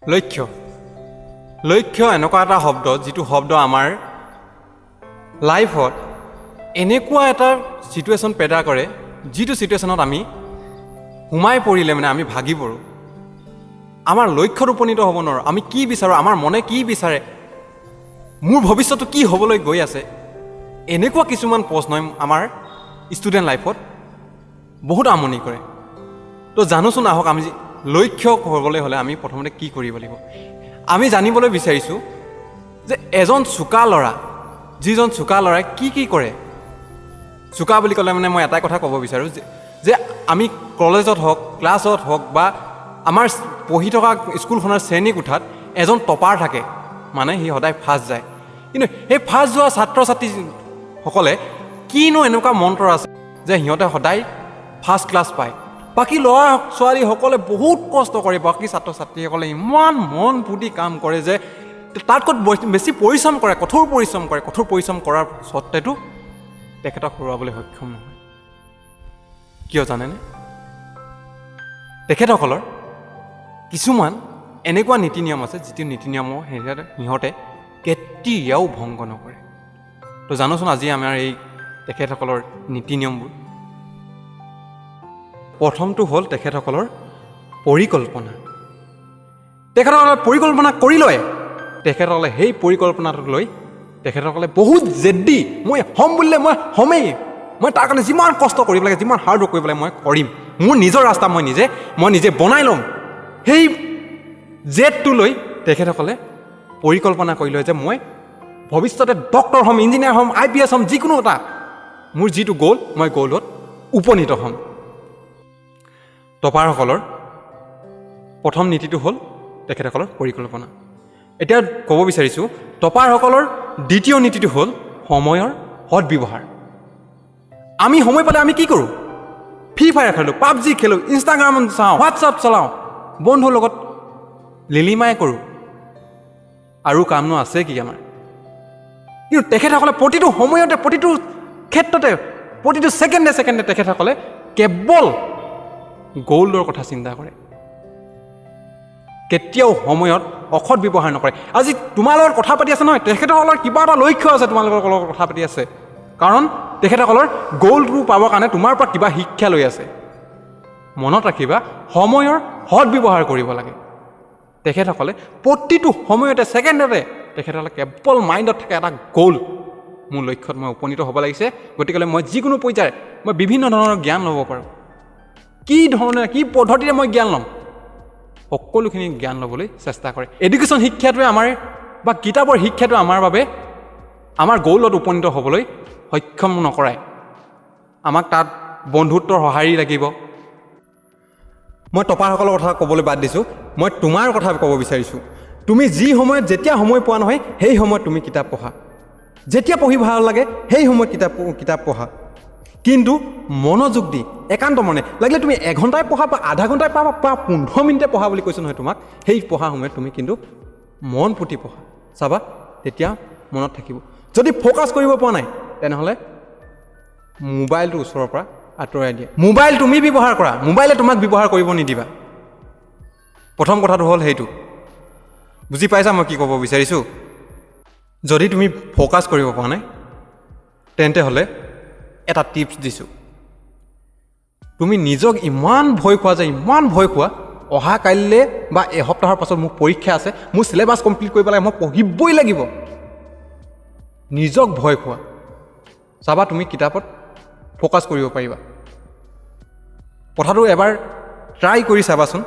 লক্ষ্য লক্ষ্য এনেকুৱা এটা শব্দ যিটো শব্দ আমাৰ লাইফত এনেকুৱা এটা চিটুৱেশ্যন পেদা কৰে যিটো চিটুৱেশ্যনত আমি সোমাই পৰিলে মানে আমি ভাগি পৰোঁ আমাৰ লক্ষ্যত উপনীত হ'ব নোৱাৰোঁ আমি কি বিচাৰোঁ আমাৰ মনে কি বিচাৰে মোৰ ভৱিষ্যতটো কি হ'বলৈ গৈ আছে এনেকুৱা কিছুমান প্ৰশ্নই আমাৰ ষ্টুডেণ্ট লাইফত বহুত আমনি কৰে তো জানোচোন আহক আমি লক্ষ্য হ'বলৈ হ'লে আমি প্ৰথমতে কি কৰিব লাগিব আমি জানিবলৈ বিচাৰিছোঁ যে এজন চোকা ল'ৰা যিজন চোকা ল'ৰাই কি কৰে চোকা বুলি ক'লে মানে মই এটাই কথা ক'ব বিচাৰোঁ যে আমি কলেজত হওক ক্লাছত হওক বা আমাৰ পঢ়ি থকা স্কুলখনৰ শ্ৰেণী কোঠাত এজন টপাৰ থাকে মানে সি সদায় ফাৰ্ষ্ট যায় কিন্তু সেই ফাৰ্ষ্ট যোৱা ছাত্ৰ ছাত্ৰীসকলে কিনো এনেকুৱা মন্ত্ৰ আছে যে সিহঁতে সদায় ফাৰ্ষ্ট ক্লাছ পায় বাকী ল'ৰা ছোৱালীসকলে বহুত কষ্ট কৰে বাকী ছাত্ৰ ছাত্ৰীসকলে ইমান মন পুতি কাম কৰে যে তাতকৈ বেছি পৰিশ্ৰম কৰে কঠোৰ পৰিশ্ৰম কৰাৰ স্বত্তেতো তেখেতক হৰুৱাবলৈ সক্ষম নহয় কিয় জানেনে তেখেতসকলৰ কিছুমান এনেকুৱা নীতি নিয়ম আছে যিটো নীতি নিয়মৰ সিহঁতে কেতিয়াও ভংগ নকৰে তো জানোচোন আজি আমাৰ এই তেখেতসকলৰ নীতি নিয়মবোৰ প্ৰথমটো হ'ল তেখেতসকলৰ পৰিকল্পনা তেখেতসকলে পৰিকল্পনা কৰি লয় তেখেতসকলে সেই পৰিকল্পনাটোক লৈ তেখেতসকলে বহুত জেদি মই হ'ম বুলিলে মই হ'মেই মই তাৰ কাৰণে যিমান কষ্ট কৰিব লাগে যিমান হাৰ্ড ৱৰ্ক কৰিব লাগে মই কৰিম মোৰ নিজৰ ৰাস্তা মই নিজে বনাই ল'ম সেই জেদটো লৈ তেখেতসকলে পৰিকল্পনা কৰি লয় যে মই ভৱিষ্যতে ডক্টৰ হ'ম ইঞ্জিনিয়াৰ হ'ম IPS হ'ম যিকোনো এটা মোৰ যিটো গ'ল মই গ'লত উপনীত হ'ম টপাৰসকলৰ প্ৰথম নীতিটো হ'ল তেখেতসকলৰ পৰিকল্পনা এতিয়া ক'ব বিচাৰিছোঁ টপাৰসকলৰ দ্বিতীয় নীতিটো হ'ল সময়ৰ সদব্যৱহাৰ আমি সময় পালে আমি কি কৰোঁ ফ্ৰী ফায়াৰ খেলোঁ PUBG খেলোঁ ইনষ্টাগ্ৰাম চাওঁ হোৱাটছআপ চলাওঁ বন্ধুৰ লগত লিলিমাই কৰোঁ আৰু কামনো আছে কি আমাৰ কিন্তু তেখেতসকলে প্ৰতিটো সময়তে প্ৰতিটো ক্ষেত্ৰতে প্ৰতিটো ছেকেণ্ডে তেখেতসকলে কেৱল গ'লৰ কথা চিন্তা কৰে কেতিয়াও সময়ত অসৎ ব্যৱহাৰ নকৰে আজি তোমাৰ লগত কথা পাতি আছে নহয় তেখেতসকলৰ কিবা এটা লক্ষ্য আছে তোমালোকৰ লগত কথা পাতি আছে কাৰণ তেখেতসকলৰ গ'লটো পাবৰ কাৰণে তোমাৰ পৰা কিবা শিক্ষা লৈ আছে মনত ৰাখিবা সময়ৰ সৎ ব্যৱহাৰ কৰিব লাগে তেখেতসকলে প্ৰতিটো সময়তে ছেকেণ্ডতে তেখেতসকলে কেৱল মাইণ্ডত থাকে এটা গ'ল মোৰ লক্ষ্যত মই উপনীত হ'ব লাগিছে গতিকে মই যিকোনো পৰ্যায়ত মই বিভিন্ন ধৰণৰ জ্ঞান ল'ব পাৰোঁ কি পদ্ধতিৰে মই জ্ঞান ল'ম সকলোখিনি জ্ঞান ল'বলৈ চেষ্টা কৰে এডুকেশ্যন শিক্ষাটোৱে আমাৰ বা কিতাপৰ শিক্ষাটোৱে আমাৰ বাবে আমাৰ গ'লত উপনীত হ'বলৈ সক্ষম নকৰায় আমাক তাত বন্ধুত্বৰ সঁহাৰি লাগিব মই টপাৰসকলৰ কথা ক'বলৈ বাদ দিছোঁ মই তোমাৰ কথা ক'ব বিচাৰিছোঁ তুমি যি সময়ত যেতিয়া সময় পোৱা নহয় সেই সময়ত তুমি কিতাপ পঢ়া যেতিয়া পঢ়ি ভাল লাগে সেই সময়ত কিতাপ পঢ়া কিন্তু মনোযোগ দি একান্ত মনে লাগিলে তুমি এঘণ্টাই পঢ়া বা আধা ঘণ্টাই পঢ়া বা 15 মিনিটে পঢ়া বুলি কৈছোঁ নহয় তোমাক সেই পঢ়া সময়ত তুমি কিন্তু মন পুতি পঢ়া চাবা তেতিয়া মনত থাকিব যদি ফ'কাছ কৰিব পৰা নাই তেনেহ'লে মোবাইলটো ওচৰৰ পৰা আঁতৰাই দিয়া মোবাইল তুমি ব্যৱহাৰ কৰা মোবাইলে তোমাক ব্যৱহাৰ কৰিব নিদিবা প্ৰথম কথাটো হ'ল সেইটো বুজি পাইছা মই কি ক'ব বিচাৰিছোঁ যদি তুমি ফ'কাছ কৰিব পৰা নাই তেন্তে হ'লে এটা টিপছ দিছোঁ তুমি নিজক ইমান ভয় খোৱা অহা কাইলৈ বা এসপ্তাহৰ পাছত মোৰ পৰীক্ষা আছে মোৰ চিলেবাছ কমপ্লিট কৰিব লাগে মই পঢ়িবই লাগিব নিজক ভয় খোৱা চাবা তুমি কিতাপত ফ'কাছ কৰিব পাৰিবা কথাটো এবাৰ ট্ৰাই কৰি চাবাচোন